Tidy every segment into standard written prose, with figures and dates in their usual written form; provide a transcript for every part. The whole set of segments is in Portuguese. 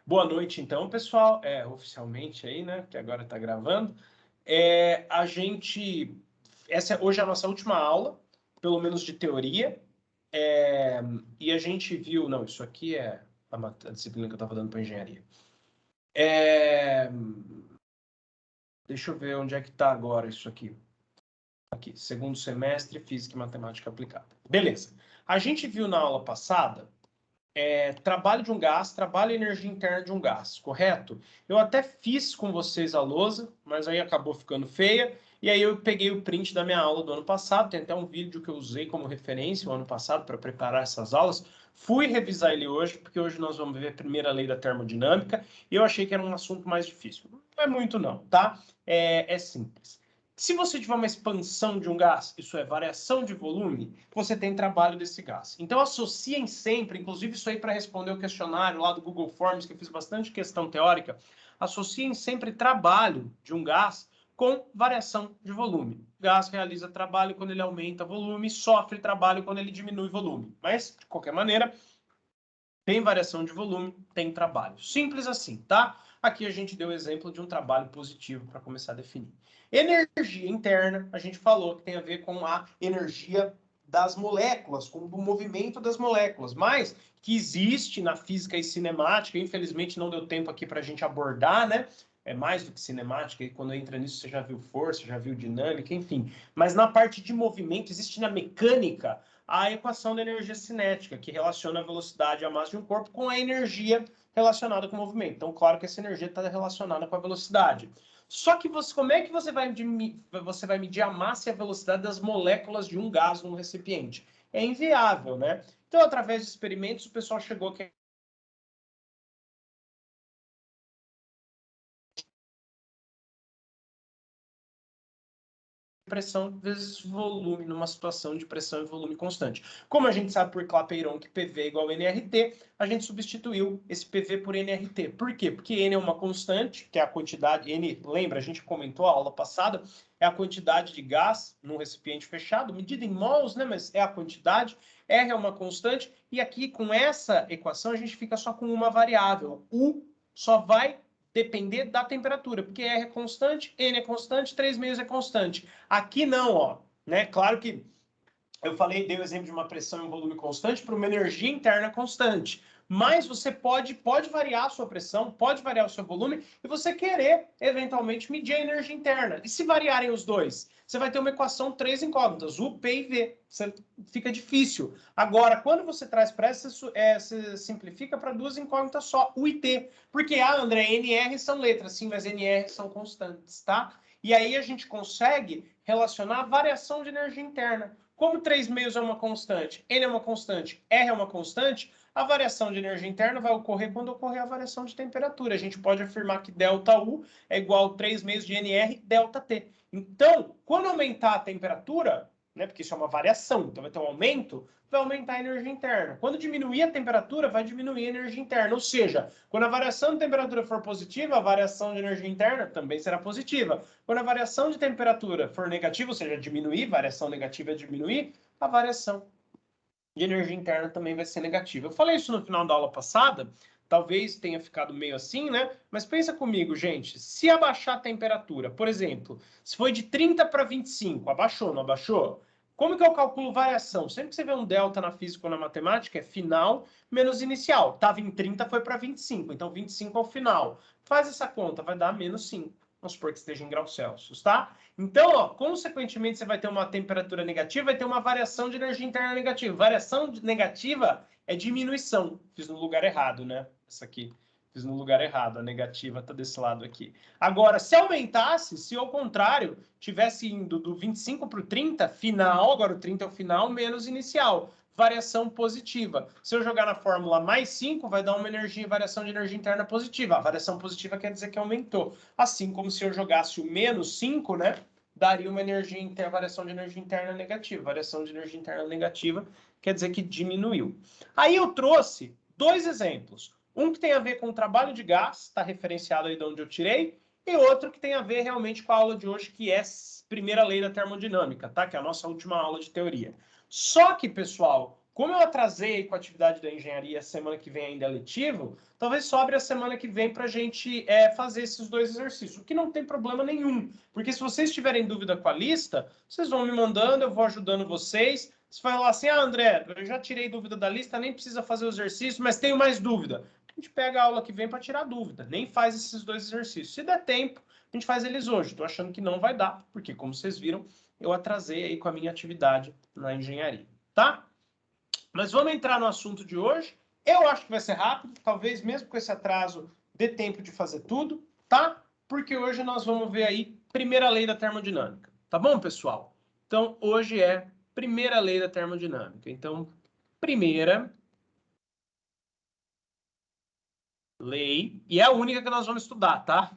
Boa noite, então, pessoal. Oficialmente aí, né? Que agora está gravando. Hoje é a nossa última aula, pelo menos de teoria. E a gente viu... Não, isso aqui é a disciplina que eu estava dando para engenharia. Deixa eu ver onde é que está agora isso aqui. Aqui, segundo semestre, Física e Matemática Aplicada. Beleza. A gente viu na aula passada... trabalho de um gás, trabalho e energia interna de um gás, correto? Eu até fiz com vocês a lousa, mas aí acabou ficando feia, e aí eu peguei o print da minha aula do ano passado, tem até um vídeo que eu usei como referência o ano passado para preparar essas aulas, fui revisar ele hoje, porque hoje nós vamos ver a primeira lei da termodinâmica, e eu achei que era um assunto mais difícil. Não é muito não, tá? É simples. Se você tiver uma expansão de um gás, isso é variação de volume, você tem trabalho desse gás. Então associem sempre, inclusive isso aí para responder o questionário lá do Google Forms, que eu fiz bastante questão teórica, associem sempre trabalho de um gás com variação de volume. O gás realiza trabalho quando ele aumenta volume, sofre trabalho quando ele diminui volume. Mas, de qualquer maneira, tem variação de volume, tem trabalho. Simples assim, tá? Aqui a gente deu o exemplo de um trabalho positivo para começar a definir. Energia interna, a gente falou que tem a ver com a energia das moléculas, com o movimento das moléculas, mas que existe na física e cinemática, infelizmente não deu tempo aqui para a gente abordar, né? É mais do que cinemática, e quando entra nisso você já viu força, já viu dinâmica, enfim. Mas na parte de movimento, existe na mecânica a equação da energia cinética, que relaciona a velocidade e a massa de um corpo com a energia relacionada com o movimento. Então, claro que essa energia está relacionada com a velocidade. Só que como é que você vai medir a massa e a velocidade das moléculas de um gás num recipiente? É inviável, né? Então, através de experimentos, o pessoal chegou a pressão vezes volume, numa situação de pressão e volume constante. Como a gente sabe por Clapeyron que PV é igual a nRT, a gente substituiu esse PV por nRT. Por quê? Porque N é uma constante, que é a quantidade... N, lembra, a gente comentou a aula passada, é a quantidade de gás num recipiente fechado, medida em mols, né? Mas é a quantidade. R é uma constante, e aqui com essa equação a gente fica só com uma variável. U só vai depender da temperatura, porque R é constante, N é constante, 3 meios é constante. Aqui não, ó, né? Claro que eu dei o exemplo de uma pressão e um volume constante para uma energia interna constante. Mas você pode variar a sua pressão, pode variar o seu volume e você querer, eventualmente, medir a energia interna. E se variarem os dois? Você vai ter uma equação 3 incógnitas, U, P e V. Fica difícil. Agora, quando você traz para essa, você simplifica para duas incógnitas só, U e T. Porque, André, NR são letras, sim, mas NR são constantes, tá? E aí a gente consegue relacionar a variação de energia interna. Como 3 meios é uma constante, N é uma constante, R é uma constante, a variação de energia interna vai ocorrer quando ocorrer a variação de temperatura. A gente pode afirmar que ΔU é igual a 3 meios de NR ΔT. Então, quando aumentar a temperatura, né, porque isso é uma variação, então vai ter um aumento, vai aumentar a energia interna. Quando diminuir a temperatura, vai diminuir a energia interna. Ou seja, quando a variação de temperatura for positiva, a variação de energia interna também será positiva. Quando a variação de temperatura for negativa, ou seja, diminuir, variação negativa é diminuir, a variação de energia interna também vai ser negativa. Eu falei isso no final da aula passada, talvez tenha ficado meio assim, né? Mas pensa comigo, gente, se abaixar a temperatura, por exemplo, se foi de 30 para 25, abaixou, não abaixou? Como que eu calculo variação? Sempre que você vê um delta na física ou na matemática, é final menos inicial. Estava em 30, foi para 25, então 25 é o final. Faz essa conta, vai dar menos 5. Vamos supor que esteja em graus Celsius, tá? Então, ó, consequentemente, você vai ter uma temperatura negativa, vai ter uma variação de energia interna negativa. Variação negativa é diminuição. Fiz no lugar errado, né? Essa aqui. Fiz no lugar errado. A negativa está desse lado aqui. Agora, se aumentasse, se ao contrário, tivesse indo do 25 para o 30, final, agora o 30 é o final, menos inicial. Variação positiva. Se eu jogar na fórmula mais 5, vai dar uma variação de energia interna positiva. A variação positiva quer dizer que aumentou. Assim como se eu jogasse o menos 5, né? Daria uma variação de energia interna negativa. Variação de energia interna negativa quer dizer que diminuiu. Aí eu trouxe dois exemplos. Um que tem a ver com o trabalho de gás, está referenciado aí de onde eu tirei, e outro que tem a ver realmente com a aula de hoje, que é a primeira lei da termodinâmica, tá? Que é a nossa última aula de teoria. Só que, pessoal, Como eu atrasei com a atividade da engenharia, a semana que vem ainda é letivo, talvez sobre a semana que vem para a gente fazer esses 2 exercícios, o que não tem problema nenhum. Porque se vocês tiverem dúvida com a lista, vocês vão me mandando, eu vou ajudando vocês. Você vai falar assim, André, eu já tirei dúvida da lista, nem precisa fazer o exercício, mas tenho mais dúvida. A gente pega a aula que vem para tirar dúvida, nem faz esses 2 exercícios. Se der tempo, a gente faz eles hoje. Estou achando que não vai dar, porque, como vocês viram, eu atrasei aí com a minha atividade na engenharia, tá? Mas vamos entrar no assunto de hoje. Eu acho que vai ser rápido, talvez mesmo com esse atraso dê tempo de fazer tudo, tá? Porque hoje nós vamos ver aí primeira lei da termodinâmica, tá bom, pessoal? Então, hoje é primeira lei da termodinâmica. Então, primeira lei, e é a única que nós vamos estudar, tá?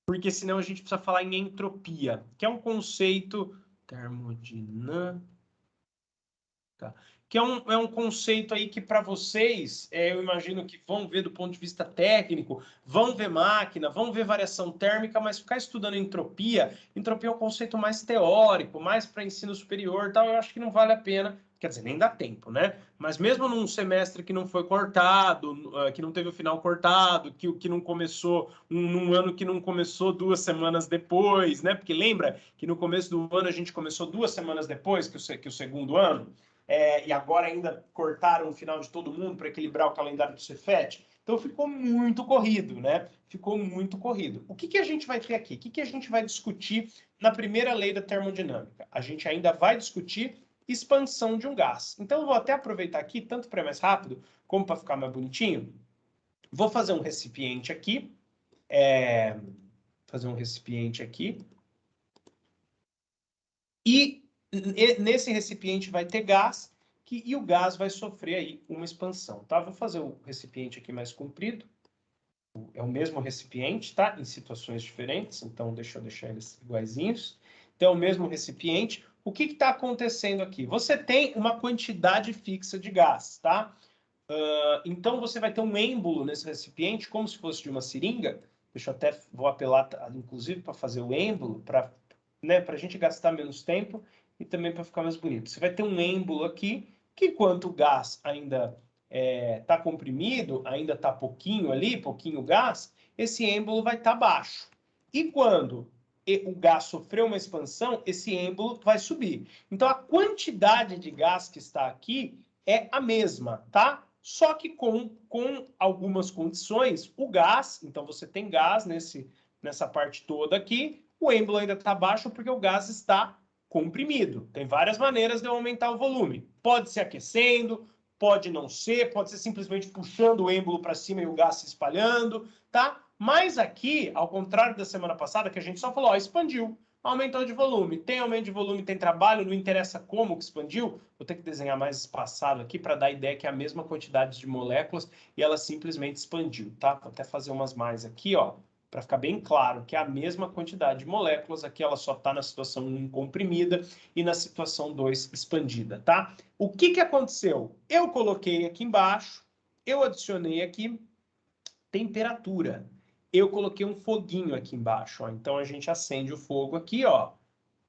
Porque senão a gente precisa falar em entropia, que é um conceito termodinâmica, que é um conceito aí que para vocês, eu imagino que vão ver do ponto de vista técnico, vão ver máquina, vão ver variação térmica, mas ficar estudando entropia é um conceito mais teórico, mais para ensino superior, tal, eu acho que não vale a pena, quer dizer, nem dá tempo, né? Mas mesmo num semestre que não foi cortado, que não teve o final cortado, que não começou, num ano que não começou 2 semanas depois, né? Porque lembra que no começo do ano a gente começou 2 semanas depois que o segundo ano? E agora ainda cortaram o final de todo mundo para equilibrar o calendário do Cefet. Então ficou muito corrido, né? Ficou muito corrido. O que a gente vai ter aqui? O que a gente vai discutir na primeira lei da termodinâmica? A gente ainda vai discutir expansão de um gás. Então eu vou até aproveitar aqui, tanto para ir mais rápido, como para ficar mais bonitinho. Vou fazer um recipiente aqui. Fazer um recipiente aqui. E nesse recipiente vai ter gás, e o gás vai sofrer aí uma expansão, tá? Vou fazer o recipiente aqui mais comprido. É o mesmo recipiente, tá? Em situações diferentes, então deixa eu deixar eles iguaizinhos. Então, é o mesmo recipiente. O que está acontecendo aqui? Você tem uma quantidade fixa de gás, tá? Então, você vai ter um êmbolo nesse recipiente, como se fosse de uma seringa. Deixa eu até, vou apelar, inclusive, para fazer o êmbolo, para a gente gastar menos tempo e também para ficar mais bonito. Você vai ter um êmbolo aqui, que enquanto o gás ainda está comprimido, ainda está pouquinho ali, pouquinho gás, esse êmbolo vai estar baixo. E quando o gás sofreu uma expansão, esse êmbolo vai subir. Então, a quantidade de gás que está aqui é a mesma, tá? Só que com algumas condições, o gás, então você tem gás nessa parte toda aqui, o êmbolo ainda está baixo porque o gás está comprimido. Tem várias maneiras de eu aumentar o volume. Pode ser aquecendo, pode não ser, pode ser simplesmente puxando o êmbolo para cima e o gás se espalhando, tá? Mas aqui, ao contrário da semana passada, que a gente só falou, ó, expandiu, aumentou de volume. Tem aumento de volume, tem trabalho, não interessa como que expandiu. Vou ter que desenhar mais espaçado aqui para dar a ideia que é a mesma quantidade de moléculas e ela simplesmente expandiu, tá? Vou até fazer umas mais aqui, ó, para ficar bem claro que é a mesma quantidade de moléculas, aqui ela só está na situação 1 comprimida e na situação 2 expandida, tá? O que aconteceu? Eu coloquei aqui embaixo, eu adicionei aqui temperatura. Eu coloquei um foguinho aqui embaixo, ó. Então a gente acende o fogo aqui, ó.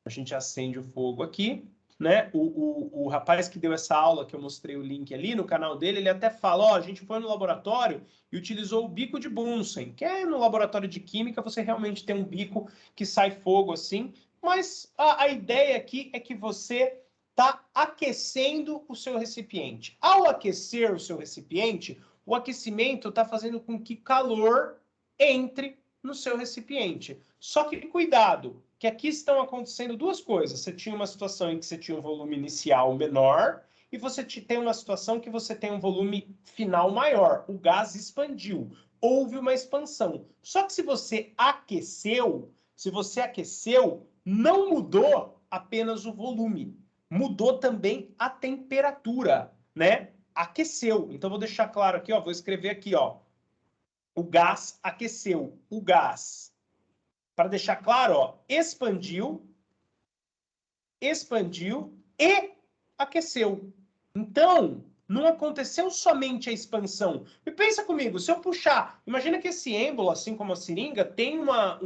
A gente acende o fogo aqui, né? O rapaz que deu essa aula, que eu mostrei o link ali no canal dele, ele até fala, ó, a gente foi no laboratório e utilizou o bico de Bunsen, que é no laboratório de química, você realmente tem um bico que sai fogo assim, mas a ideia aqui é que você está aquecendo o seu recipiente. Ao aquecer o seu recipiente, o aquecimento está fazendo com que calor entre no seu recipiente. Só que cuidado, que aqui estão acontecendo 2 coisas. Você tinha uma situação em que você tinha um volume inicial menor e você tem uma situação que você tem um volume final maior. O gás expandiu. Houve uma expansão. Só que se você aqueceu, não mudou apenas o volume. Mudou também a temperatura, né? Aqueceu. Então, vou deixar claro aqui, ó. Vou escrever aqui, ó. O gás aqueceu. O gás, para deixar claro, ó, expandiu e aqueceu. Então, não aconteceu somente a expansão. E pensa comigo, se eu puxar, imagina que esse êmbolo, assim como a seringa, tem uma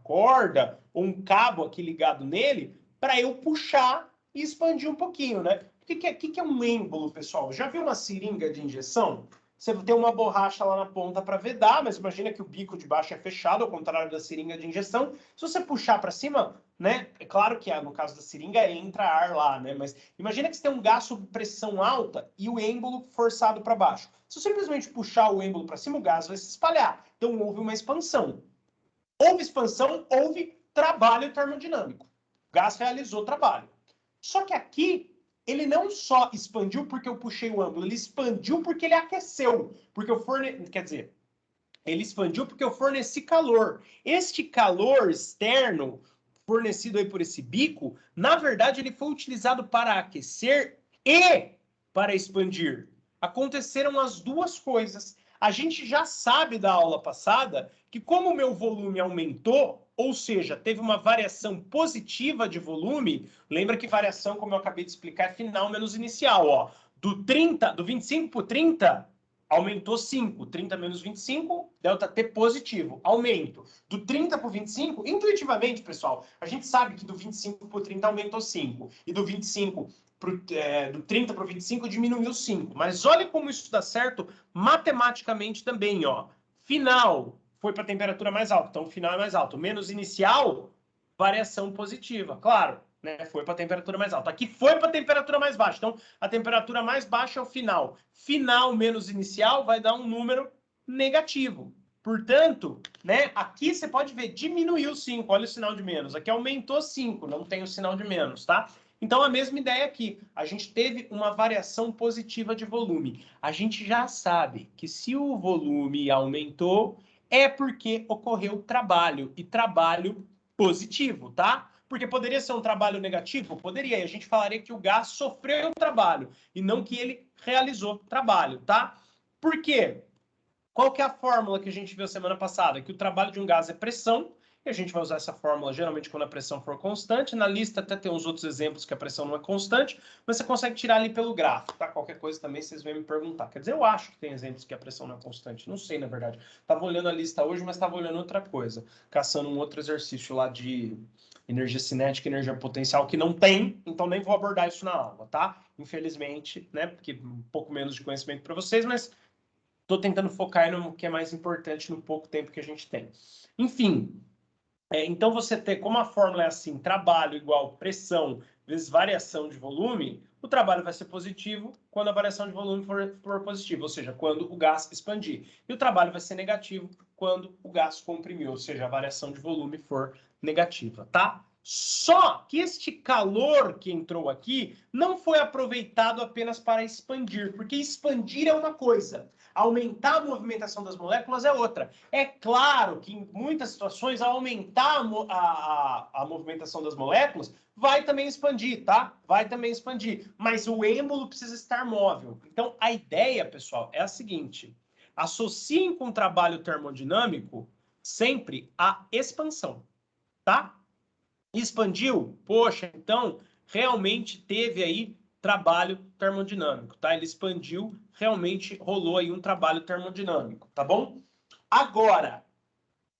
corda ou um cabo aqui ligado nele para eu puxar e expandir um pouquinho, né? O que é um êmbolo, pessoal? Já viu uma seringa de injeção? Você tem uma borracha lá na ponta para vedar, mas imagina que o bico de baixo é fechado, ao contrário da seringa de injeção. Se você puxar para cima, né? É claro que no caso da seringa entra ar lá, né? Mas imagina que você tem um gás sob pressão alta e o êmbolo forçado para baixo. Se você simplesmente puxar o êmbolo para cima, o gás vai se espalhar. Então houve uma expansão. Houve expansão, houve trabalho termodinâmico. O gás realizou trabalho. Só que aqui ele não só expandiu porque eu puxei o ângulo, ele expandiu porque ele aqueceu, porque eu quer dizer, ele expandiu porque eu forneci calor. Este calor externo fornecido aí por esse bico, na verdade ele foi utilizado para aquecer e para expandir. Aconteceram as duas coisas. A gente já sabe da aula passada que como o meu volume aumentou, ou seja, teve uma variação positiva de volume, lembra que variação, como eu acabei de explicar, é final menos inicial, ó. Do 25 para 30, aumentou 5. 30 menos 25, delta T positivo, aumento. Do 30 para o 25, intuitivamente, pessoal, a gente sabe que do 25 para o 30 aumentou 5. E do 25 do 30 para o 25 diminuiu 5. Mas olha como isso dá certo matematicamente também, ó. Final foi para a temperatura mais alta, então o final é mais alto. Menos inicial, variação positiva, claro, né? Foi para a temperatura mais alta. Aqui foi para a temperatura mais baixa, então a temperatura mais baixa é o final. Final menos inicial vai dar um número negativo. Portanto, né, aqui você pode ver, diminuiu 5, olha o sinal de menos. Aqui aumentou 5, não tem o sinal de menos, tá? Então, a mesma ideia aqui. A gente teve uma variação positiva de volume. A gente já sabe que se o volume aumentou, é porque ocorreu trabalho, e trabalho positivo, tá? Porque poderia ser um trabalho negativo? Poderia, e a gente falaria que o gás sofreu trabalho, e não que ele realizou trabalho, tá? Por quê? Qual que é a fórmula que a gente viu semana passada? Que o trabalho de um gás é pressão, e a gente vai usar essa fórmula geralmente quando a pressão for constante. Na lista até tem uns outros exemplos que a pressão não é constante, mas você consegue tirar ali pelo gráfico, tá? Qualquer coisa também vocês vêm me perguntar. Quer dizer, eu acho que tem exemplos que a pressão não é constante. Não sei, na verdade. Estava olhando a lista hoje, mas estava olhando outra coisa. Caçando um outro exercício lá de energia cinética e energia potencial que não tem, então nem vou abordar isso na aula, tá? Infelizmente, né? Porque um pouco menos de conhecimento para vocês, mas estou tentando focar no que é mais importante no pouco tempo que a gente tem. Enfim, então você ter, como a fórmula é assim, trabalho igual pressão vezes variação de volume, o trabalho vai ser positivo quando a variação de volume for positiva, ou seja, quando o gás expandir. E o trabalho vai ser negativo quando o gás comprimir, ou seja, a variação de volume for negativa, tá? Só que este calor que entrou aqui não foi aproveitado apenas para expandir, porque expandir é uma coisa, aumentar a movimentação das moléculas é outra. É claro que em muitas situações, ao aumentar a movimentação das moléculas, vai também expandir, tá? Vai também expandir. Mas o êmbolo precisa estar móvel. Então, a ideia, pessoal, é a seguinte. Associem com o trabalho termodinâmico sempre a expansão, tá? Expandiu? Poxa, então realmente teve aí trabalho termodinâmico, tá? Ele expandiu, realmente rolou aí um trabalho termodinâmico, tá bom? Agora,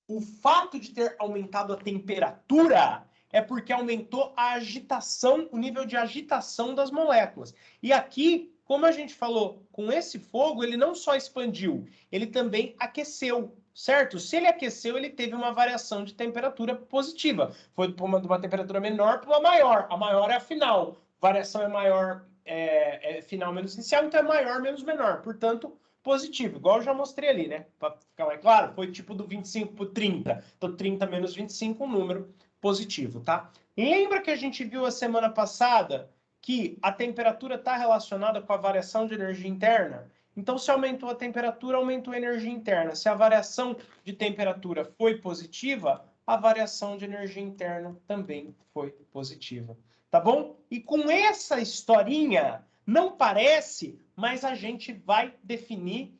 o fato de ter aumentado a temperatura é porque aumentou a agitação, o nível de agitação das moléculas. E aqui, como a gente falou, com esse fogo, ele não só expandiu, ele também aqueceu, certo? Se ele aqueceu, ele teve uma variação de temperatura positiva. Foi de uma temperatura menor para uma maior. A maior é a final. Variação é maior, é final menos inicial, então é maior menos menor. Portanto, positivo, igual eu já mostrei ali, né? Para ficar mais claro, foi tipo do 25 para o 30. Então, 30 menos 25, um número positivo, tá? Lembra que a gente viu a semana passada que a temperatura está relacionada com a variação de energia interna? Então, se aumentou a temperatura, aumentou a energia interna. Se a variação de temperatura foi positiva, a variação de energia interna também foi positiva. Tá bom? E com essa historinha, não parece, mas a gente vai definir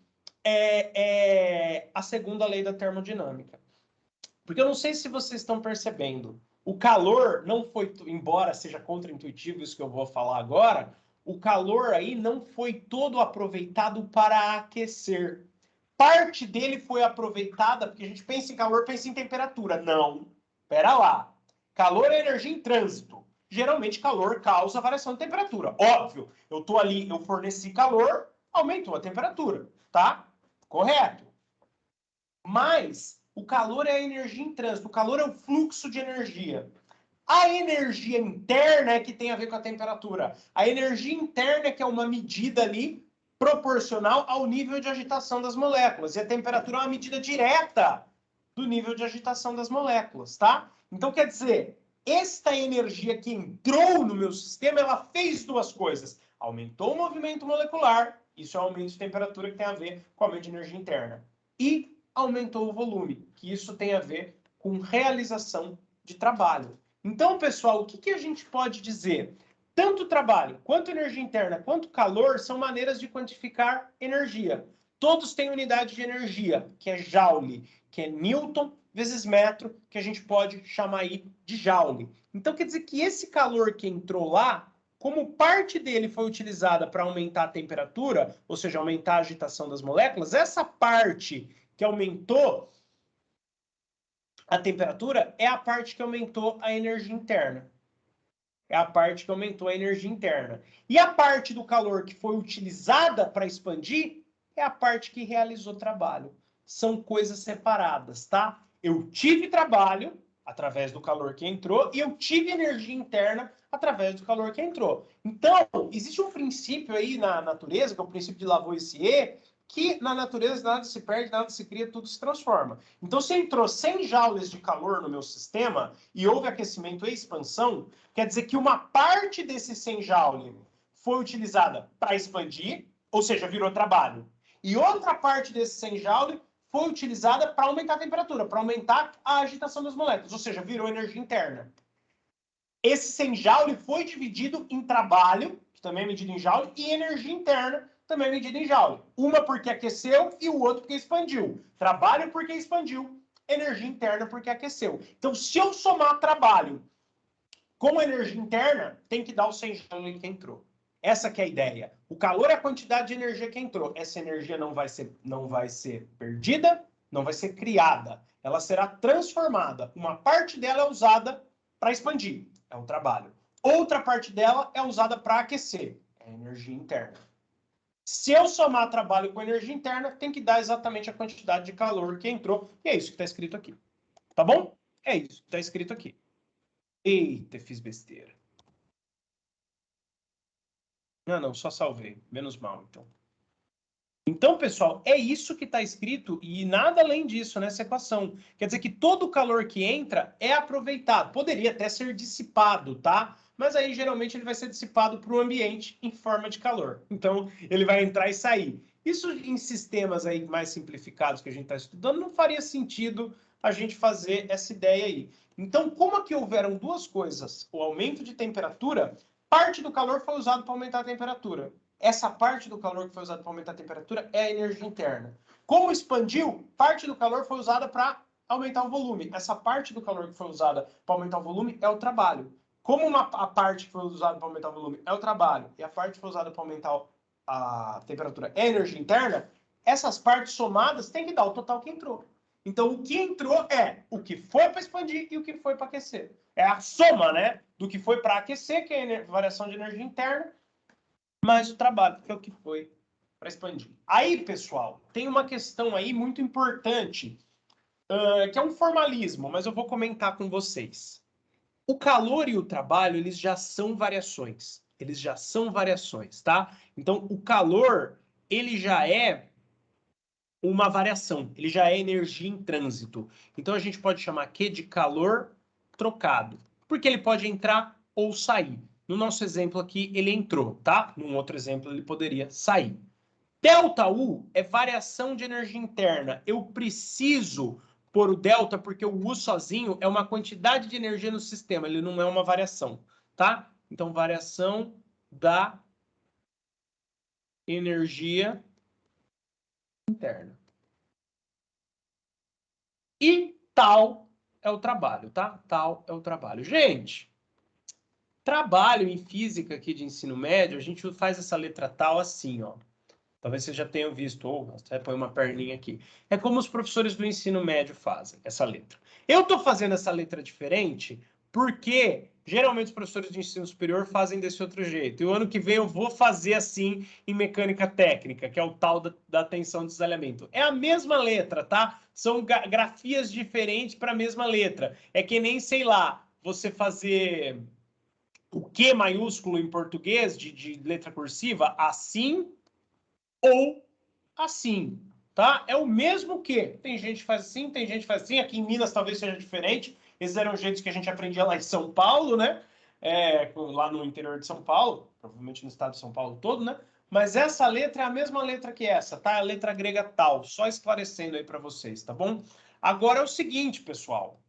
a segunda lei da termodinâmica. Porque eu não sei se vocês estão percebendo, o calor não foi, embora seja contraintuitivo isso que eu vou falar agora, o calor aí não foi todo aproveitado para aquecer. Parte dele foi aproveitada, porque a gente pensa em calor, pensa em temperatura. Não, pera lá. Calor é energia em trânsito. geralmente calor causa variação de temperatura. Óbvio, eu estou ali, eu forneci calor, aumentou a temperatura, tá? Correto. Mas o calor é a energia em trânsito, o calor é o fluxo de energia. A energia interna é que tem a ver com a temperatura. A energia interna é que é uma medida ali proporcional ao nível de agitação das moléculas. E a temperatura é uma medida direta do nível de agitação das moléculas, tá? Então, quer dizer, esta energia que entrou no meu sistema, ela fez duas coisas. Aumentou o movimento molecular, isso é o aumento de temperatura que tem a ver com o aumento de energia interna. E aumentou o volume, que isso tem a ver com realização de trabalho. Então, pessoal, o que a gente pode dizer? Tanto trabalho, quanto energia interna, quanto calor são maneiras de quantificar energia. Todos têm unidade de energia, que é joule, que é Newton vezes metro, que a gente pode chamar aí de joule. Então, quer dizer que esse calor que entrou lá, como parte dele foi utilizada para aumentar a temperatura, ou seja, aumentar a agitação das moléculas, essa parte que aumentou a temperatura é a parte que aumentou a energia interna. É a parte que aumentou a energia interna. E a parte do calor que foi utilizada para expandir é a parte que realizou trabalho. São coisas separadas, tá? Eu tive trabalho através do calor que entrou e eu tive energia interna através do calor que entrou. Então, existe um princípio aí na natureza, que é o princípio de Lavoisier, que na natureza nada se perde, nada se cria, tudo se transforma. Então, se entrou 100 joules de calor no meu sistema e houve aquecimento e expansão, quer dizer que uma parte desses 100 joules foi utilizada para expandir, ou seja, virou trabalho. E outra parte desses 100 joules foi utilizada para aumentar a temperatura, para aumentar a agitação das moléculas, ou seja, virou energia interna. Esse 100 joules foi dividido em trabalho, que também é medido em joule, e energia interna, também medida em joule. Uma porque aqueceu e o outro porque expandiu. Trabalho porque expandiu, energia interna porque aqueceu. Então, se eu somar trabalho com energia interna, tem que dar o 100 joule que entrou. Essa que é a ideia. O calor é a quantidade de energia que entrou. Essa energia não vai ser perdida, não vai ser criada. Ela será transformada. Uma parte dela é usada para expandir, é o trabalho. Outra parte dela é usada para aquecer, é a energia interna. Se eu somar trabalho com energia interna, tem que dar exatamente a quantidade de calor que entrou. E é isso que está escrito aqui. Tá bom? É isso que está escrito aqui. Eita, fiz besteira. Não, só salvei. Menos mal, então. Então, pessoal, é isso que está escrito e nada além disso nessa equação. Quer dizer que todo o calor que entra é aproveitado. Poderia até ser dissipado, tá? Mas aí, geralmente, ele vai ser dissipado para o ambiente em forma de calor. Então, ele vai entrar e sair. Isso em sistemas aí mais simplificados que a gente está estudando, não faria sentido a gente fazer essa ideia aí. Então, como aqui houveram duas coisas, o aumento de temperatura, parte do calor foi usado para aumentar a temperatura. Essa parte do calor que foi usada para aumentar a temperatura é a energia interna. Como expandiu, parte do calor foi usada para aumentar o volume. Essa parte do calor que foi usada para aumentar o volume é o trabalho. Como a parte que foi usada para aumentar o volume é o trabalho e a parte que foi usada para aumentar a temperatura é a energia interna, essas partes somadas têm que dar o total que entrou. Então, o que entrou é o que foi para expandir e o que foi para aquecer. É a soma, né, do que foi para aquecer, que é a variação de energia interna, mais o trabalho, que é o que foi para expandir. Aí, pessoal, tem uma questão aí muito importante, que é um formalismo, mas eu vou comentar com vocês. O calor e o trabalho, eles já são variações. Eles já são variações, tá? Então, o calor, ele já é uma variação, ele já é energia em trânsito. Então, a gente pode chamar aqui de calor trocado, porque ele pode entrar ou sair. No nosso exemplo aqui, ele entrou, tá? Num outro exemplo, ele poderia sair. ΔU é variação de energia interna. Eu preciso pôr o delta porque o U sozinho é uma quantidade de energia no sistema, ele não é uma variação, tá? Então, variação da energia interna. E tal é o trabalho, tá? Tal é o trabalho. Gente, trabalho em física aqui de ensino médio, a gente faz essa letra tal assim, ó. Talvez vocês já tenham visto, ou até põe uma perninha aqui. É como os professores do ensino médio fazem, essa letra. Eu estou fazendo essa letra diferente Porque geralmente os professores de ensino superior fazem desse outro jeito. E o ano que vem eu vou fazer assim em mecânica técnica, que é o tal da tensão de desalhamento. É a mesma letra, tá? São grafias diferentes para a mesma letra. É que nem, sei lá, você fazer o Q maiúsculo em português, de letra cursiva, assim ou assim, tá? É o mesmo que. Tem gente que faz assim, tem gente que faz assim. Aqui em Minas talvez seja diferente. Esses eram os jeitos que a gente aprendia lá em São Paulo, né? Lá no interior de São Paulo, provavelmente no estado de São Paulo todo, né? Mas essa letra é a mesma letra que essa, tá? A letra grega tal, só esclarecendo aí para vocês, tá bom? Agora é o seguinte, pessoal.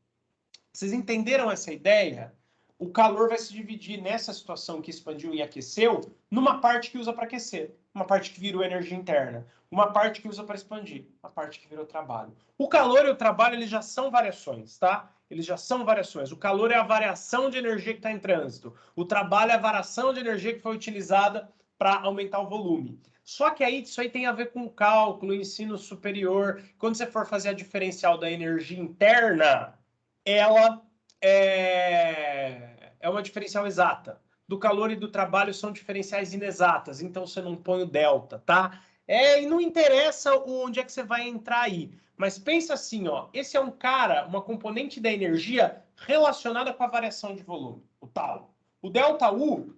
Vocês entenderam essa ideia? O calor vai se dividir nessa situação que expandiu e aqueceu, numa parte que usa para aquecer, uma parte que virou energia interna, uma parte que usa para expandir, uma parte que virou trabalho. O calor e o trabalho, eles já são variações, tá? Eles já são variações. O calor é a variação de energia que está em trânsito. O trabalho é a variação de energia que foi utilizada para aumentar o volume. Só que aí isso aí tem a ver com cálculo, ensino superior. Quando você for fazer a diferencial da energia interna, ela é uma diferencial exata. Do calor e do trabalho são diferenciais inexatas, então você não põe o delta, tá? E não interessa onde é que você vai entrar aí. Mas pensa assim, ó, esse é um cara, uma componente da energia relacionada com a variação de volume, o tal. O delta U,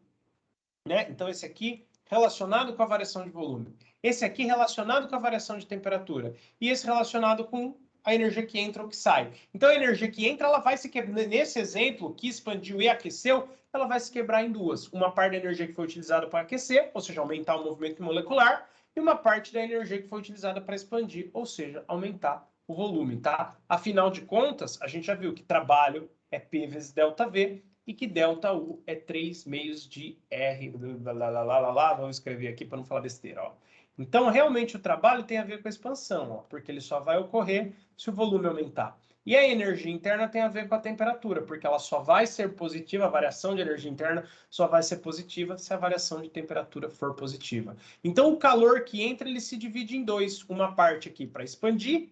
né? Então esse aqui relacionado com a variação de volume. Esse aqui relacionado com a variação de temperatura. E esse relacionado com a energia que entra ou que sai. Então a energia que entra, ela vai se quebrar. Nesse exemplo, que expandiu e aqueceu, ela vai se quebrar em duas. Uma parte da energia que foi utilizada para aquecer, ou seja, aumentar o movimento molecular, e uma parte da energia que foi utilizada para expandir, ou seja, aumentar o volume, tá? Afinal de contas, a gente já viu que trabalho é P vezes ΔV, e que ΔU é 3 meios de R. Vamos escrever aqui para não falar besteira. Ó. Então, realmente, o trabalho tem a ver com a expansão, ó, porque ele só vai ocorrer se o volume aumentar. E a energia interna tem a ver com a temperatura, porque ela só vai ser positiva, a variação de energia interna só vai ser positiva se a variação de temperatura for positiva. Então, o calor que entra, ele se divide em dois. Uma parte aqui para expandir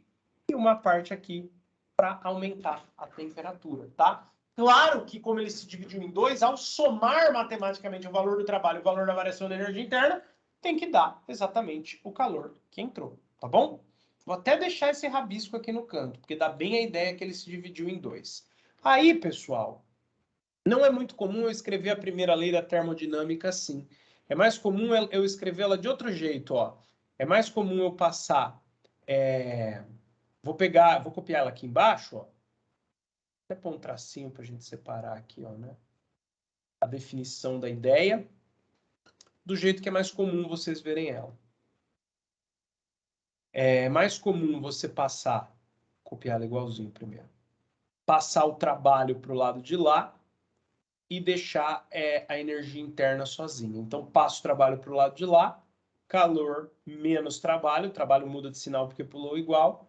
e uma parte aqui para aumentar a temperatura, tá? Claro que, como ele se dividiu em dois, ao somar matematicamente o valor do trabalho e o valor da variação da energia interna, tem que dar exatamente o calor que entrou, tá bom? Vou até deixar esse rabisco aqui no canto, porque dá bem a ideia que ele se dividiu em dois. Aí, pessoal, não é muito comum eu escrever a primeira lei da termodinâmica assim. É mais comum eu escrevê-la de outro jeito, ó. É mais comum eu passar... vou copiar ela aqui embaixo, ó. Até pôr um tracinho para a gente separar aqui, ó, né? A definição da ideia, do jeito que é mais comum vocês verem ela. É mais comum você passar, copiar ela igualzinho primeiro, passar o trabalho para o lado de lá e deixar a energia interna sozinha. Então, passo o trabalho para o lado de lá, calor menos trabalho, o trabalho muda de sinal porque pulou igual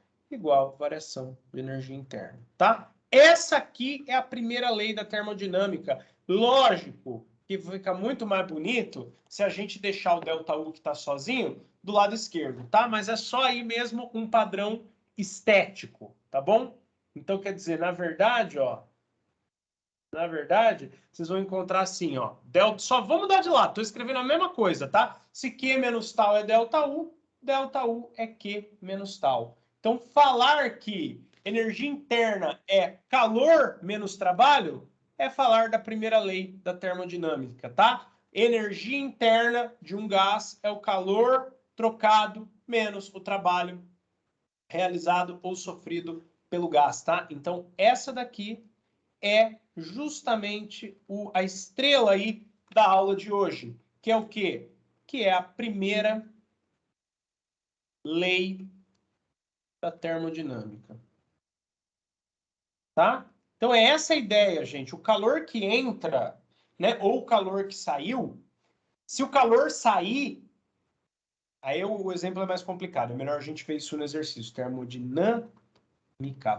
variação de energia interna, tá? Essa aqui é a primeira lei da termodinâmica. Lógico que fica muito mais bonito se a gente deixar o ΔU que está sozinho do lado esquerdo, tá? Mas é só aí mesmo um padrão estético, tá bom? Então, quer dizer, na verdade, ó, vocês vão encontrar assim, ó, delta, só vamos mudar de lado, estou escrevendo a mesma coisa, tá? Se Q menos tal é ΔU é Q menos tal. Então, falar que energia interna é calor menos trabalho é falar da primeira lei da termodinâmica, tá? Energia interna de um gás é o calor trocado menos o trabalho realizado ou sofrido pelo gás, tá? Então, essa daqui é justamente a estrela aí da aula de hoje, que é o quê? Que é a primeira lei da termodinâmica. Tá? Então é essa a ideia, gente. O calor que entra, né, ou o calor que saiu, se o calor sair, aí o exemplo é mais complicado. É melhor a gente ver isso no exercício. Termodinâmica.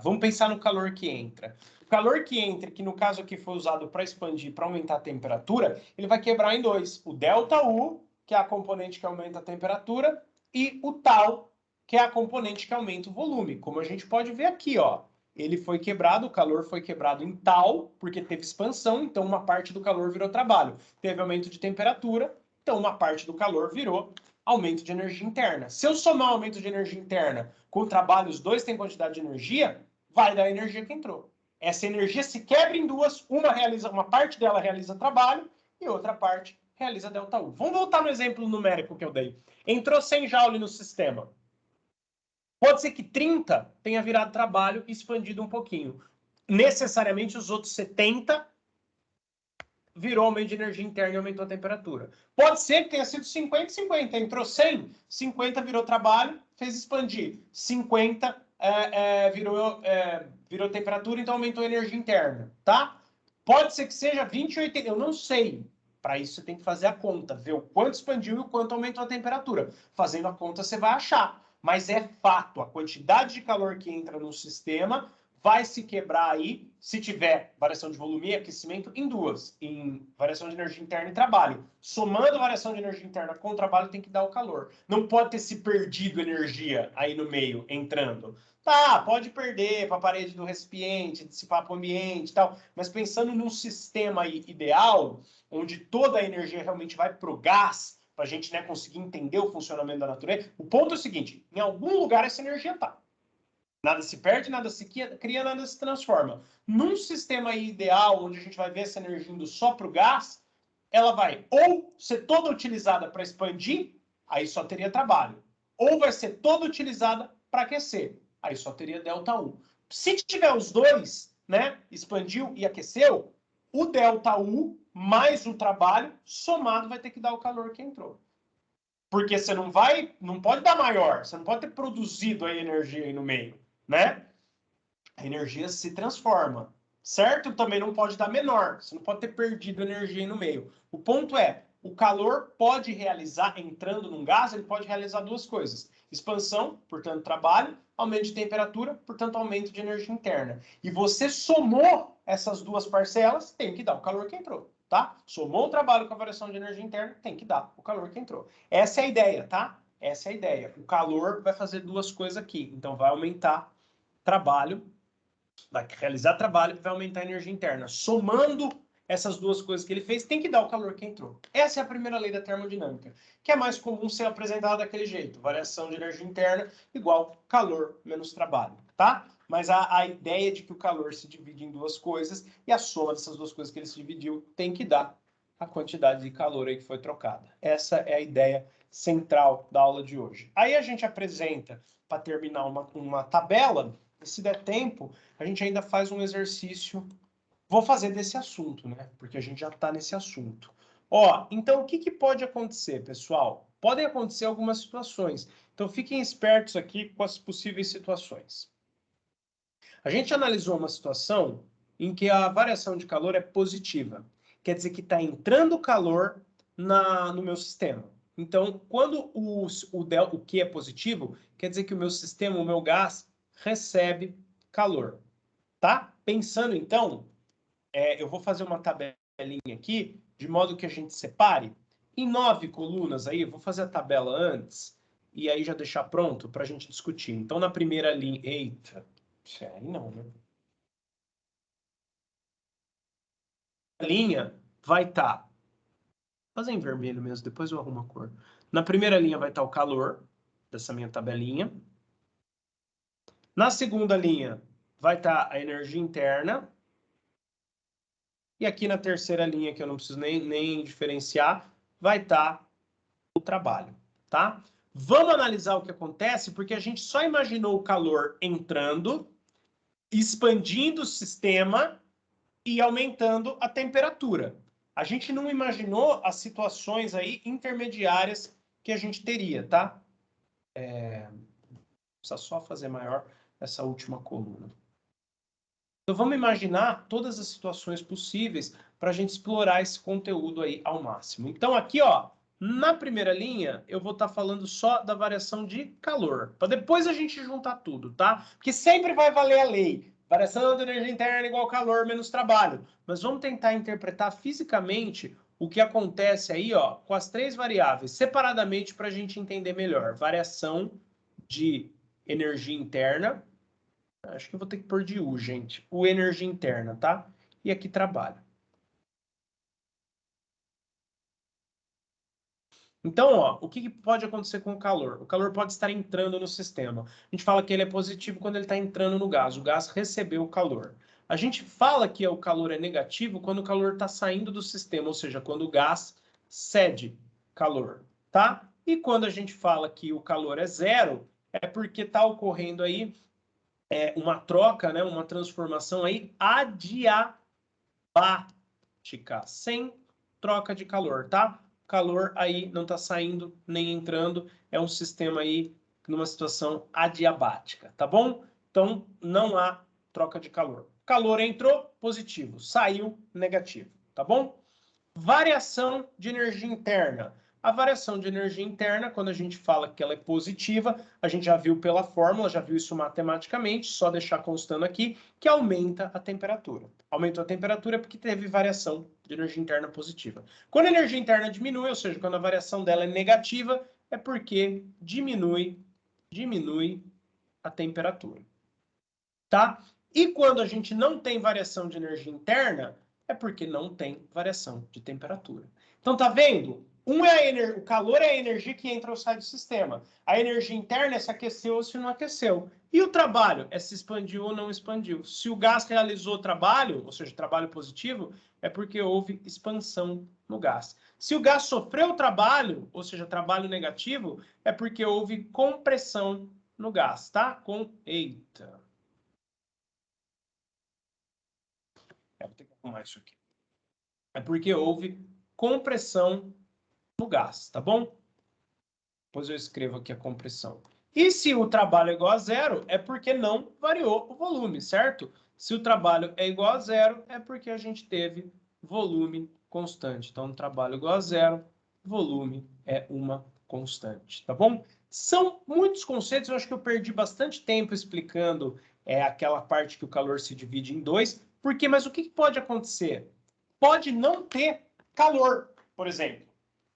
Vamos pensar no calor que entra. O calor que entra, que no caso aqui foi usado para expandir, para aumentar a temperatura, ele vai quebrar em dois. O ΔU, que é a componente que aumenta a temperatura, e o tal, que é a componente que aumenta o volume. Como a gente pode ver aqui, ó. ele foi quebrado, o calor foi quebrado em tal, porque teve expansão, então uma parte do calor virou trabalho. Teve aumento de temperatura, então uma parte do calor virou aumento de energia interna. Se eu somar o aumento de energia interna com o trabalho, os dois têm quantidade de energia, vai dar a energia que entrou. Essa energia se quebra em duas, uma parte dela realiza trabalho e outra parte realiza ΔU. Vamos voltar no exemplo numérico que eu dei. Entrou 100 joule no sistema. Pode ser que 30 tenha virado trabalho e expandido um pouquinho. Necessariamente os outros 70 virou aumento de energia interna e aumentou a temperatura. Pode ser que tenha sido 50 e 50. Entrou 100, 50 virou trabalho, fez expandir. 50 virou temperatura, então aumentou a energia interna, tá? Pode ser que seja 20 e 80, eu não sei. Para isso você tem que fazer a conta, ver o quanto expandiu e o quanto aumentou a temperatura. Fazendo a conta você vai achar. Mas é fato, a quantidade de calor que entra no sistema vai se quebrar aí, se tiver variação de volume e aquecimento, em duas. Em variação de energia interna e trabalho. Somando a variação de energia interna com o trabalho, tem que dar o calor. Não pode ter se perdido energia aí no meio, entrando. Tá, pode perder para a parede do recipiente, dissipar para o ambiente e tal, mas pensando num sistema aí ideal, onde toda a energia realmente vai para o gás, para a gente, né, conseguir entender o funcionamento da natureza, o ponto é o seguinte, em algum lugar essa energia está. Nada se perde, nada se cria, nada se transforma. Num sistema ideal, onde a gente vai ver essa energia indo só para o gás, ela vai ou ser toda utilizada para expandir, aí só teria trabalho. Ou vai ser toda utilizada para aquecer, aí só teria ΔU. Se tiver os dois, né, expandiu e aqueceu, o ΔU mais o trabalho somado vai ter que dar o calor que entrou. Porque você não pode dar maior, você não pode ter produzido a energia aí no meio, né? A energia se transforma, certo? Também não pode dar menor, você não pode ter perdido energia aí no meio. O ponto é, o calor pode realizar, entrando num gás, ele pode realizar duas coisas. Expansão, portanto trabalho, aumento de temperatura, portanto aumento de energia interna. E você somou essas duas parcelas, tem que dar o calor que entrou. Tá? Somou o trabalho com a variação de energia interna, tem que dar o calor que entrou. Essa é a ideia, tá? Essa é a ideia. O calor vai fazer duas coisas aqui. Então, vai aumentar trabalho, vai realizar trabalho e vai aumentar a energia interna. Somando essas duas coisas que ele fez, tem que dar o calor que entrou. Essa é a primeira lei da termodinâmica, que é mais comum ser apresentada daquele jeito. Variação de energia interna igual calor menos trabalho, tá? Mas a ideia de que o calor se divide em duas coisas e a soma dessas duas coisas que ele se dividiu tem que dar a quantidade de calor aí que foi trocada. Essa é a ideia central da aula de hoje. Aí a gente apresenta, para terminar, uma tabela. E se der tempo, a gente ainda faz um exercício. Vou fazer desse assunto, né? Porque a gente já está nesse assunto. Ó, então o que pode acontecer, pessoal? Podem acontecer algumas situações. Então fiquem espertos aqui com as possíveis situações. A gente analisou uma situação em que a variação de calor é positiva. Quer dizer que está entrando calor no meu sistema. Então, quando o Q é positivo, quer dizer que o meu sistema, o meu gás, recebe calor. Tá? Pensando, então, eu vou fazer uma tabelinha aqui, de modo que a gente separe em 9 colunas aí, eu vou fazer a tabela antes, e aí já deixar pronto para a gente discutir. Então, na primeira linha... Eita, aí não, né? A linha vai estar... Vou fazer em vermelho mesmo, depois eu arrumo a cor. Na primeira linha vai estar o calor, dessa minha tabelinha. Na segunda linha vai estar a energia interna. E aqui na terceira linha, que eu não preciso nem diferenciar, vai estar o trabalho, tá? Vamos analisar o que acontece, porque a gente só imaginou o calor entrando, expandindo o sistema e aumentando a temperatura. A gente não imaginou as situações aí intermediárias que a gente teria, tá? Precisa só fazer maior essa última coluna. Então, vamos imaginar todas as situações possíveis para a gente explorar esse conteúdo aí ao máximo. Então, aqui, ó, na primeira linha, eu vou estar falando só da variação de calor, para depois a gente juntar tudo, tá? Porque sempre vai valer a lei. Variação da energia interna igual calor menos trabalho. Mas vamos tentar interpretar fisicamente o que acontece aí, ó, com as três variáveis, separadamente para a gente entender melhor. Variação de energia interna, Acho que eu vou ter que pôr de U, gente. U, energia interna, tá? E aqui, trabalho. Então, ó, o que pode acontecer com o calor? O calor pode estar entrando no sistema. A gente fala que ele é positivo quando ele está entrando no gás. O gás recebeu o calor. A gente fala que o calor é negativo quando o calor está saindo do sistema, ou seja, quando o gás cede calor, tá? E quando a gente fala que o calor é zero, é porque está ocorrendo aí uma troca, né, uma transformação aí adiabática, sem troca de calor, tá? O calor aí não está saindo nem entrando, é um sistema aí numa situação adiabática, tá bom? Então não há troca de calor. Calor entrou, positivo, saiu, negativo, tá bom? Variação de energia interna. A variação de energia interna, quando a gente fala que ela é positiva, a gente já viu pela fórmula, já viu isso matematicamente, só deixar constando aqui, que aumenta a temperatura. Aumentou a temperatura porque teve variação de energia interna positiva. Quando a energia interna diminui, ou seja, quando a variação dela é negativa, é porque diminui a temperatura, tá? E quando a gente não tem variação de energia interna, é porque não tem variação de temperatura. Então, tá vendo? O calor é a energia que entra ou sai do sistema. A energia interna é se aqueceu ou se não aqueceu. E o trabalho é se expandiu ou não expandiu. Se o gás realizou trabalho, ou seja, trabalho positivo, é porque houve expansão no gás. Se o gás sofreu trabalho, ou seja, trabalho negativo, é porque houve compressão no gás, tá? Eita. Vou ter que arrumar isso aqui. É porque houve compressão no gás, tá bom? Depois eu escrevo aqui a compressão. E se o trabalho é igual a zero, é porque não variou o volume, certo? Se o trabalho é igual a zero, é porque a gente teve volume constante. Então, trabalho igual a zero, volume é uma constante, tá bom? São muitos conceitos, eu acho que eu perdi bastante tempo explicando aquela parte que o calor se divide em dois. Por quê? Mas o que pode acontecer? Pode não ter calor, por exemplo.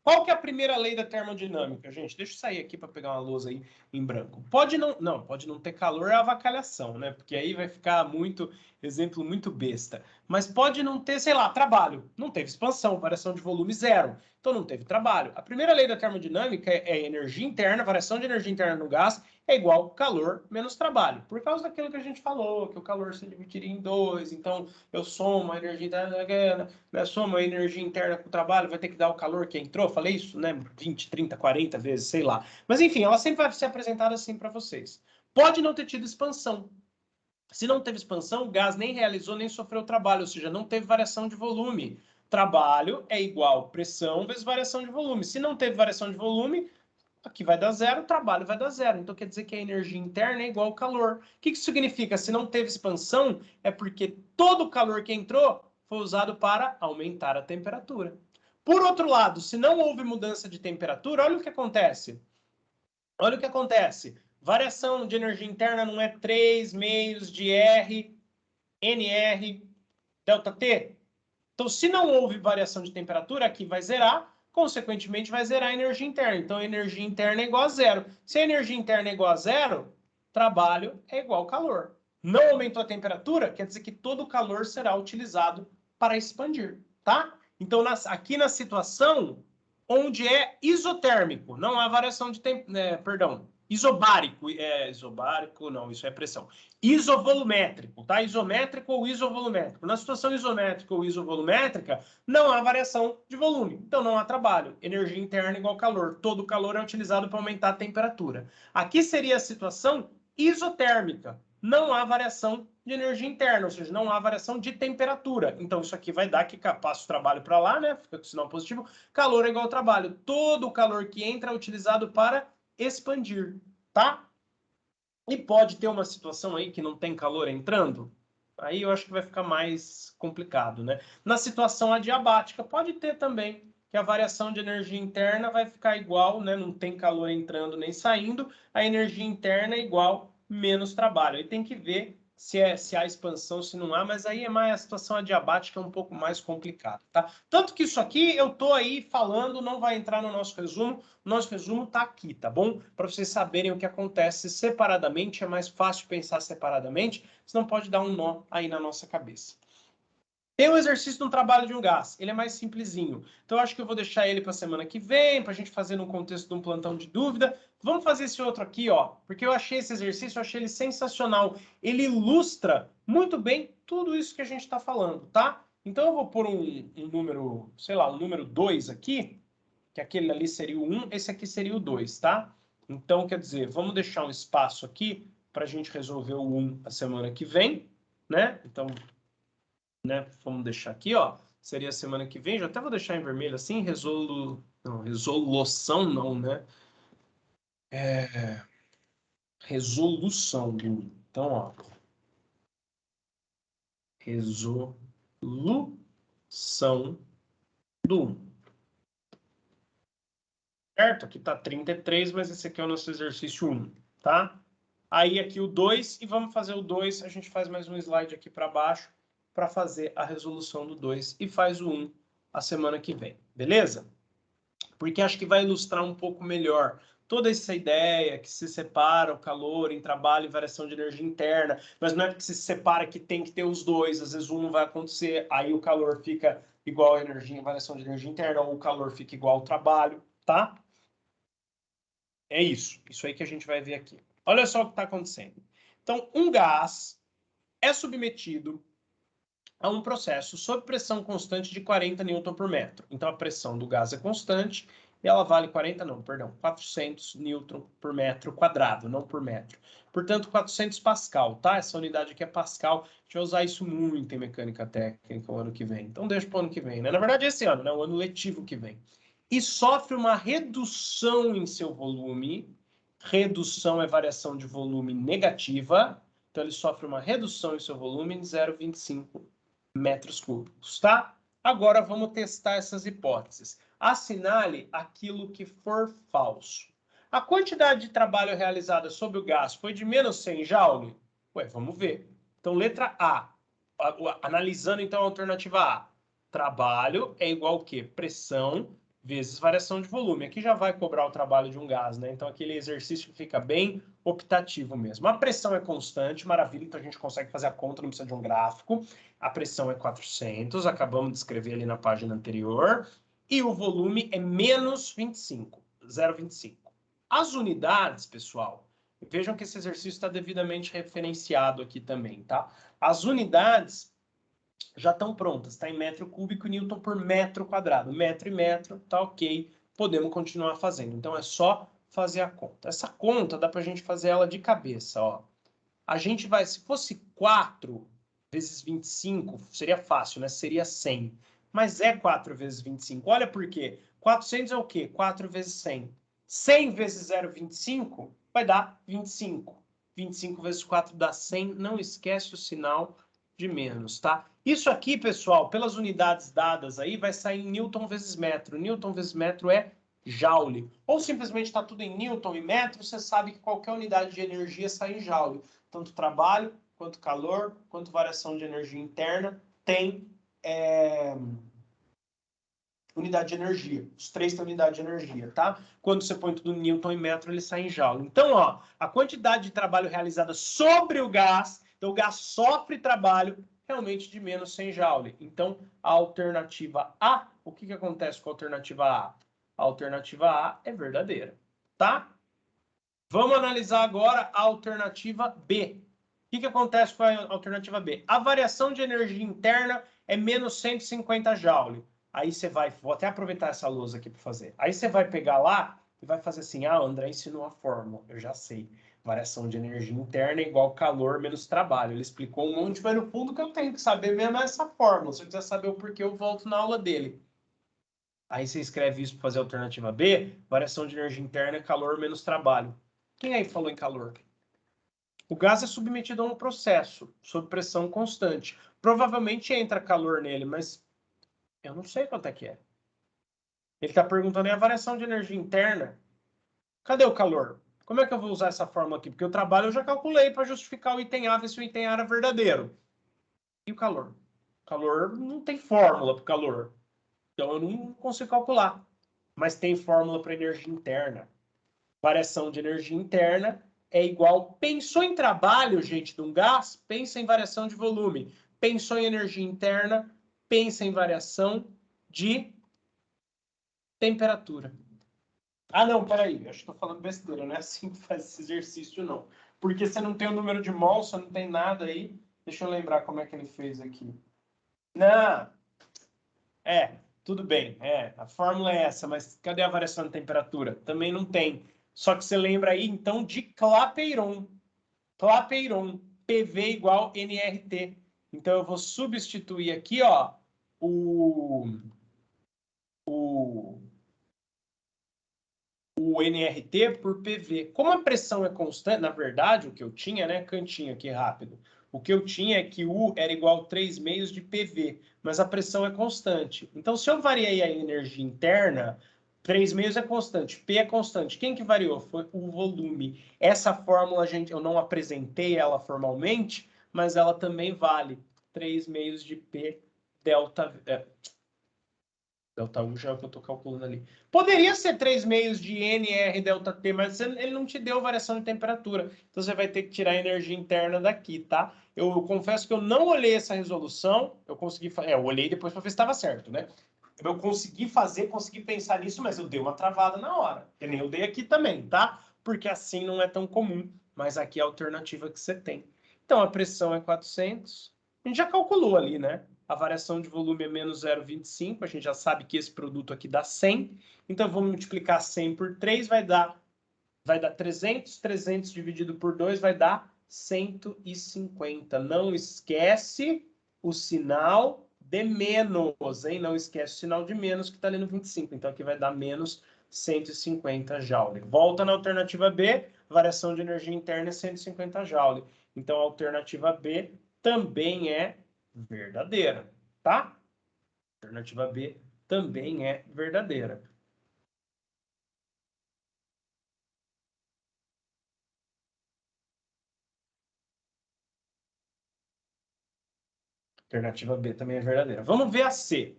Qual que é a primeira lei da termodinâmica, gente? Deixa eu sair aqui para pegar uma lousa aí em branco. Pode não ter calor é avacalhação, né? Porque aí vai ficar muito exemplo muito besta. Mas pode não ter, sei lá, trabalho. Não teve expansão, variação de volume zero. Então não teve trabalho. A primeira lei da termodinâmica é energia interna, variação de energia interna no gás é igual calor menos trabalho. Por causa daquilo que a gente falou, que o calor se dividiria em dois, então eu somo a energia interna, né, soma a energia interna com o trabalho, vai ter que dar o calor que entrou, falei isso, né, 20, 30, 40 vezes, sei lá. Mas enfim, ela sempre vai ser apresentada assim para vocês. Pode não ter tido expansão. Se não teve expansão, o gás nem realizou, nem sofreu trabalho, ou seja, não teve variação de volume. Trabalho é igual pressão vezes variação de volume. Se não teve variação de volume, aqui vai dar zero, o trabalho vai dar zero. Então quer dizer que a energia interna é igual ao calor. O que isso significa? Se não teve expansão, é porque todo o calor que entrou foi usado para aumentar a temperatura. Por outro lado, se não houve mudança de temperatura, olha o que acontece. Olha o que acontece. Variação de energia interna não é 3 meios de R, NR, delta T? Então, se não houve variação de temperatura, aqui vai zerar, consequentemente vai zerar a energia interna. Então, a energia interna é igual a zero. Se a energia interna é igual a zero, trabalho é igual a calor. Não aumentou a temperatura, quer dizer que todo o calor será utilizado para expandir, tá? Então, aqui na situação onde é isotérmico, não há variação de perdão, isobárico, isobárico não, isso é pressão. Isovolumétrico, tá? Isométrico ou isovolumétrico. Na situação isométrica ou isovolumétrica, não há variação de volume, então não há trabalho. Energia interna igual calor. Todo o calor é utilizado para aumentar a temperatura. Aqui seria a situação isotérmica. Não há variação de energia interna, ou seja, não há variação de temperatura. Então, isso aqui vai dar que passa o trabalho para lá, né? Fica com o sinal positivo. Calor é igual ao trabalho. Todo o calor que entra é utilizado para expandir, tá? E pode ter uma situação aí que não tem calor entrando, aí eu acho que vai ficar mais complicado, né? Na situação adiabática, pode ter também que a variação de energia interna vai ficar igual, né? Não tem calor entrando nem saindo, a energia interna é igual menos trabalho. Aí tem que ver se há expansão, se não há, mas aí é mais a situação adiabática, é um pouco mais complicada, tá? Tanto que isso aqui eu tô aí falando, não vai entrar no nosso resumo, o nosso resumo tá aqui, tá bom? Para vocês saberem o que acontece separadamente, é mais fácil pensar separadamente, senão pode dar um nó aí na nossa cabeça. Tem o exercício do trabalho de um gás, ele é mais simplesinho. Então, eu acho que eu vou deixar ele para a semana que vem, para a gente fazer no contexto de um plantão de dúvida. Vamos fazer esse outro aqui, ó, porque eu achei esse exercício, eu achei ele sensacional. Ele ilustra muito bem tudo isso que a gente está falando, tá? Então, eu vou pôr um número, sei lá, um número 2 aqui, que aquele ali seria o 1, esse aqui seria o 2, tá? Então, quer dizer, vamos deixar um espaço aqui para a gente resolver o 1 a semana que vem, né? Então, né? Vamos deixar aqui, ó. Seria semana que vem. Já até vou deixar em vermelho assim. Resolução não, né? Resolução do. Então, ó. Resolução do 1. Certo? Aqui tá 33, mas esse aqui é o nosso exercício 1, tá? Aí aqui o 2, e vamos fazer o 2. A gente faz mais um slide aqui para baixo para fazer a resolução do 2 e faz o 1 a semana que vem, beleza? Porque acho que vai ilustrar um pouco melhor toda essa ideia que se separa o calor em trabalho e variação de energia interna, mas não é porque se separa que tem que ter os dois, às vezes um não vai acontecer, aí o calor fica igual à energia em variação de energia interna, ou o calor fica igual ao trabalho, tá? É isso aí que a gente vai ver aqui. Olha só o que está acontecendo. Então, um gás é submetido a um processo sob pressão constante de 40 Newton por metro. Então, a pressão do gás é constante e ela vale 400 Newton por metro quadrado, não por metro. Portanto, 400 Pascal, tá? Essa unidade aqui é Pascal. A gente vai usar isso muito em mecânica técnica o ano que vem. Então, deixa para o ano que vem, né? Na verdade, esse ano, né? O ano letivo que vem. E sofre uma redução em seu volume. Redução é variação de volume negativa. Então, ele sofre uma redução em seu volume de 0,25 metros cúbicos, tá? Agora vamos testar essas hipóteses. Assinale aquilo que for falso. A quantidade de trabalho realizada sob o gás foi de menos 100 joule? Ué, vamos ver. Então, letra A. Analisando, então, a alternativa A. Trabalho é igual ao quê? Pressão vezes variação de volume. Aqui já vai cobrar o trabalho de um gás, né? Então, aquele exercício fica bem optativo mesmo. A pressão é constante, maravilha, então a gente consegue fazer a conta, não precisa de um gráfico. A pressão é 400, acabamos de escrever ali na página anterior. E o volume é menos 25, 0,25. As unidades, pessoal, vejam que esse exercício está devidamente referenciado aqui também, tá? As unidades já estão prontas, está em metro cúbico e newton por metro quadrado. Metro e metro, tá ok. Podemos continuar fazendo. Então, é só fazer a conta. Essa conta dá para a gente fazer ela de cabeça, ó. A gente vai, se fosse 4 vezes 25, seria fácil, né? Seria 100. Mas é 4 vezes 25. Olha por quê. 400 é o quê? 4 vezes 100. 100 vezes 0,25 vai dar 25. 25 vezes 4 dá 100. Não esquece o sinal de menos, tá? Isso aqui, pessoal, pelas unidades dadas aí, vai sair em Newton vezes metro. Newton vezes metro é joule. Ou simplesmente está tudo em Newton e metro, você sabe que qualquer unidade de energia sai em joule. Tanto trabalho, quanto calor, quanto variação de energia interna, tem unidade de energia. Os três têm unidade de energia, tá? Quando você põe tudo em Newton e metro, ele sai em joule. Então, ó, a quantidade de trabalho realizada sobre o gás, então o gás sofre trabalho realmente de menos 100 joule. Então, a alternativa A, o que acontece com a alternativa A? A alternativa A é verdadeira, tá? Vamos analisar agora a alternativa B. O que acontece com a alternativa B? A variação de energia interna é menos 150 joule. Aí você vai, vou até aproveitar essa lousa aqui para fazer. Aí você vai pegar lá e vai fazer assim, ah, o André ensinou a fórmula, eu já sei. Variação de energia interna é igual calor menos trabalho. Ele explicou um monte, mas no fundo que eu tenho que saber mesmo é essa fórmula. Se eu quiser saber o porquê, eu volto na aula dele. Aí você escreve isso para fazer a alternativa B, variação de energia interna é calor menos trabalho. Quem aí falou em calor? O gás é submetido a um processo sob pressão constante. Provavelmente entra calor nele, mas eu não sei quanto é que é. Ele está perguntando é a variação de energia interna. Cadê o calor? Como é que eu vou usar essa fórmula aqui? Porque o trabalho eu já calculei para justificar o item A, ver se o item A era verdadeiro. E o calor? O calor não tem fórmula para o calor. Então eu não consigo calcular. Mas tem fórmula para energia interna. Variação de energia interna é igual... Pensou em trabalho, gente, de um gás? Pensa em variação de volume. Pensou em energia interna? Pensa em variação de temperatura. Ah, não, peraí. Acho que estou falando besteira. Não é assim que faz esse exercício, não. Porque você não tem o número de mol, você não tem nada aí. Deixa eu lembrar como é que ele fez aqui. Não. Tudo bem. A fórmula é essa, mas cadê a variação de temperatura? Também não tem. Só que você lembra aí, então, de Clapeyron. Clapeyron. PV igual nRT. Então, eu vou substituir aqui, ó, o nRT por PV. Como a pressão é constante, na verdade, o que eu tinha, né, cantinho aqui rápido, o que eu tinha é que U era igual a 3 meios de PV, mas a pressão é constante. Então, se eu variei a energia interna, 3 meios é constante, P é constante. Quem que variou? Foi o volume. Essa fórmula, gente, eu não apresentei ela formalmente, mas ela também vale 3 meios de P delta... Delta U já é o que eu estou calculando ali. Poderia ser 3 meios de NR delta T, mas ele não te deu variação de temperatura. Então você vai ter que tirar a energia interna daqui, tá? Eu confesso que eu não olhei essa resolução. Eu consegui... eu olhei depois para ver se estava certo, né? Eu consegui pensar nisso, mas eu dei uma travada na hora. Que nem eu dei aqui também, tá? Porque assim não é tão comum. Mas aqui é a alternativa que você tem. Então a pressão é 400. A gente já calculou ali, né? A variação de volume é menos 0,25, a gente já sabe que esse produto aqui dá 100, então vamos multiplicar 100 por 3, vai dar 300, 300 dividido por 2 vai dar 150. Não esquece o sinal de menos, hein? Não esquece o sinal de menos que está ali no 25, então aqui vai dar menos 150 joule. Volta na alternativa B, variação de energia interna é 150 joule. Então a alternativa B também é verdadeira, tá? A alternativa B também é verdadeira. Alternativa B também é verdadeira. Vamos ver a C.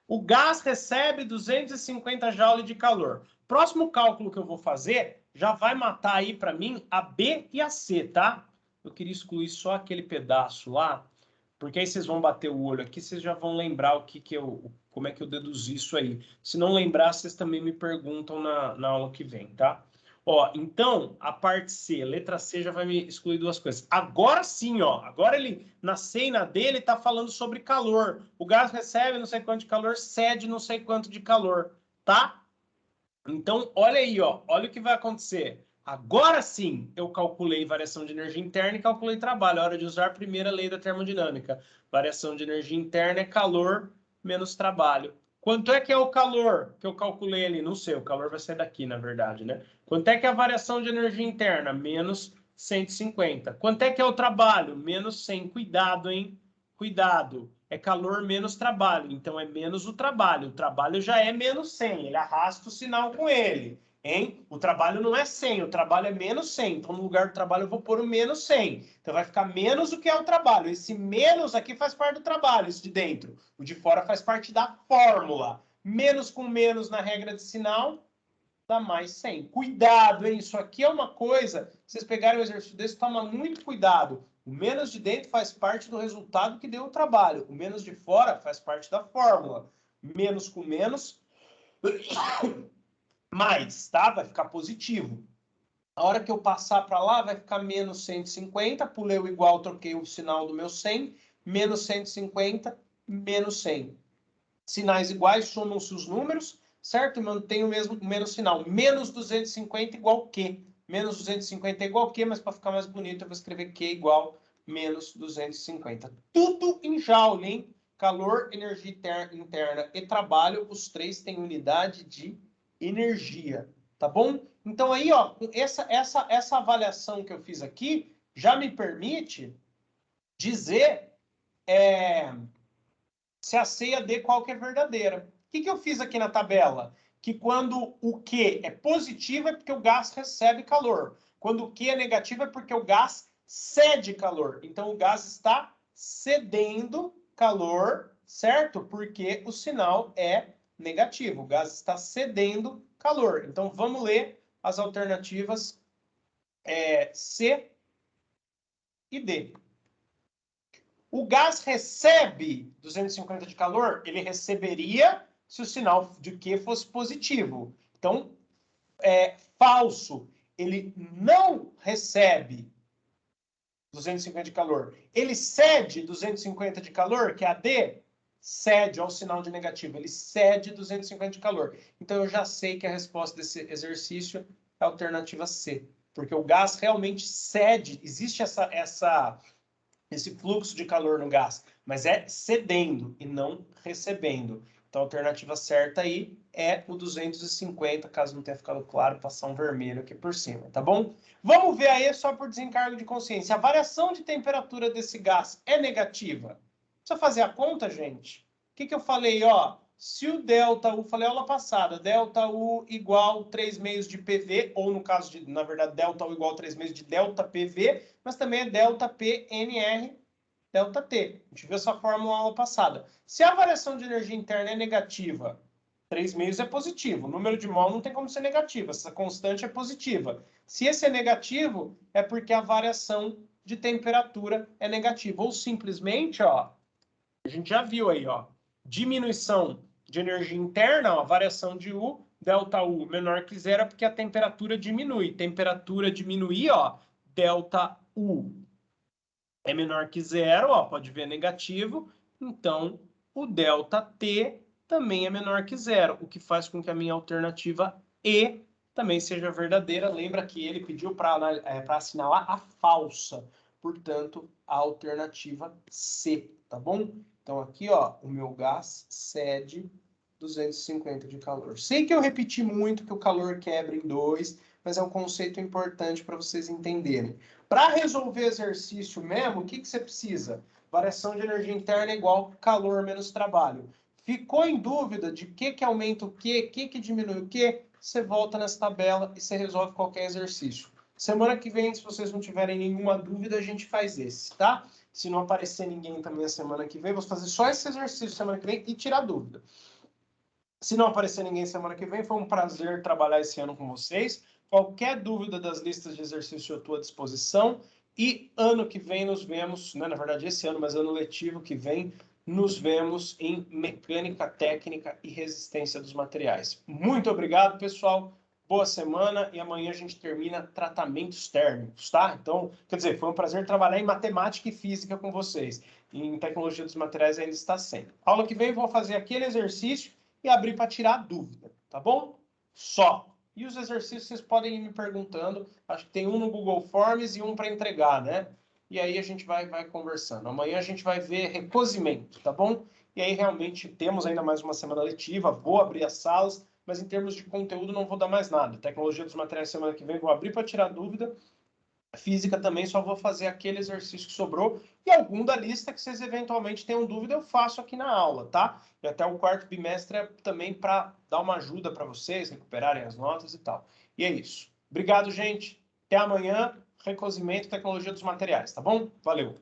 O gás recebe 250 joule de calor. Próximo cálculo que eu vou fazer já vai matar aí para mim a B e a C, tá? Eu queria excluir só aquele pedaço lá, porque aí vocês vão bater o olho aqui, vocês já vão lembrar como é que eu deduzi isso aí. Se não lembrar, vocês também me perguntam na aula que vem, tá? Ó, então, a parte C, letra C já vai me excluir duas coisas. Agora sim, ó, agora ele, na C e na D, ele tá falando sobre calor. O gás recebe não sei quanto de calor, cede não sei quanto de calor, tá? Então, olha aí, ó, olha o que vai acontecer. Agora sim, eu calculei variação de energia interna e calculei trabalho. É hora de usar a primeira lei da termodinâmica. Variação de energia interna é calor menos trabalho. Quanto é que é o calor que eu calculei ali? Não sei, o calor vai sair daqui, na verdade, né? Quanto é que é a variação de energia interna? Menos 150. Quanto é que é o trabalho? Menos 100. Cuidado, hein? Cuidado. É calor menos trabalho, então é menos o trabalho. O trabalho já é menos 100, ele arrasta o sinal com ele, hein? O trabalho não é 100, o trabalho é menos 100. Então, no lugar do trabalho, eu vou pôr o menos 100. Então, vai ficar menos o que é o trabalho. Esse menos aqui faz parte do trabalho, esse de dentro. O de fora faz parte da fórmula. Menos com menos na regra de sinal, dá mais 100. Cuidado, hein? Isso aqui é uma coisa, vocês pegarem um exercício desse, toma muito cuidado. O menos de dentro faz parte do resultado que deu o trabalho. O menos de fora faz parte da fórmula. Menos com menos, mais, tá? Vai ficar positivo. A hora que eu passar para lá, vai ficar menos 150. Pulei o igual, troquei o sinal do meu 100. Menos 150, menos 100. Sinais iguais, somam-se os números, certo? Mantém o mesmo sinal. Menos 250 igual Q. Menos 250 é igual Q, mas para ficar mais bonito eu vou escrever Q igual menos 250. Tudo em joule, hein? Calor, energia interna e trabalho, os três têm unidade de energia, tá bom? Então aí, ó, essa avaliação que eu fiz aqui já me permite dizer se a C e a D qual que é verdadeira. O que eu fiz aqui na tabela? que quando o Q é positivo é porque o gás recebe calor. Quando o Q é negativo é porque o gás cede calor. Então, o gás está cedendo calor, certo? Porque o sinal é negativo. O gás está cedendo calor. Então, vamos ler as alternativas C e D. O gás recebe 250 de calor? Ele receberia se o sinal de Q fosse positivo. Então, falso. Ele não recebe 250 de calor. Ele cede 250 de calor, que é a D? Cede ao sinal de negativo. Ele cede 250 de calor. Então, eu já sei que a resposta desse exercício é a alternativa C. Porque o gás realmente cede. Existe esse fluxo de calor no gás, mas é cedendo e não recebendo. Então, a alternativa certa aí é o 250, caso não tenha ficado claro, passar um vermelho aqui por cima, tá bom? Vamos ver aí, só por desencargo de consciência. A variação de temperatura desse gás é negativa? Precisa fazer a conta, gente? O que eu falei, ó? Se o ΔU, falei aula passada, ΔU igual 3 meios de PV, ou no caso de, na verdade, ΔU igual 3 meios de ΔPV, mas também é ΔPNR, ΔT. A gente viu essa fórmula na aula passada. Se a variação de energia interna é negativa, 3 meios é positivo. O número de mol não tem como ser negativo. Essa constante é positiva. Se esse é negativo, é porque a variação de temperatura é negativa. Ou simplesmente, ó, a gente já viu aí, ó, diminuição de energia interna, ó, variação de U, ΔU menor que zero, é porque a temperatura diminui. Temperatura diminuir, ó, ΔU é menor que zero, ó, pode ver negativo, então o ΔT também é menor que zero, o que faz com que a minha alternativa E também seja verdadeira. Lembra que ele pediu para assinalar a falsa, portanto, a alternativa C, tá bom? Então aqui, ó, o meu gás cede 250 de calor. Sei que eu repeti muito que o calor quebra em dois, mas é um conceito importante para vocês entenderem. Para resolver exercício mesmo, o que você precisa? Variação de energia interna é igual calor menos trabalho. Ficou em dúvida de que aumenta o que diminui o que? Você volta nessa tabela e você resolve qualquer exercício. Semana que vem, se vocês não tiverem nenhuma dúvida, a gente faz esse, tá? Se não aparecer ninguém também a semana que vem, vou fazer só esse exercício semana que vem e tirar dúvida. Se não aparecer ninguém semana que vem, foi um prazer trabalhar esse ano com vocês. Qualquer dúvida das listas de exercício eu estou à disposição. E ano que vem nos vemos, né, na verdade esse ano, mas ano letivo que vem, nos vemos em mecânica técnica e resistência dos materiais. Muito obrigado, pessoal. Boa semana e amanhã a gente termina tratamentos térmicos, tá? Então, quer dizer, foi um prazer trabalhar em matemática e física com vocês. E em tecnologia dos materiais ainda está sendo. Aula que vem eu vou fazer aquele exercício e abrir para tirar dúvida, tá bom? Só. E os exercícios vocês podem ir me perguntando. Acho que tem um no Google Forms e um para entregar, né? E aí a gente vai conversando. Amanhã a gente vai ver recozimento, tá bom? E aí realmente temos ainda mais uma semana letiva, vou abrir as salas, mas em termos de conteúdo não vou dar mais nada. Tecnologia dos materiais semana que vem vou abrir para tirar dúvida. Física também só vou fazer aquele exercício que sobrou e algum da lista que vocês eventualmente tenham dúvida eu faço aqui na aula, tá? E até o quarto bimestre é também para dar uma ajuda para vocês recuperarem as notas e tal. E é isso. Obrigado, gente. Até amanhã. Recozimento e tecnologia dos materiais, tá bom? Valeu!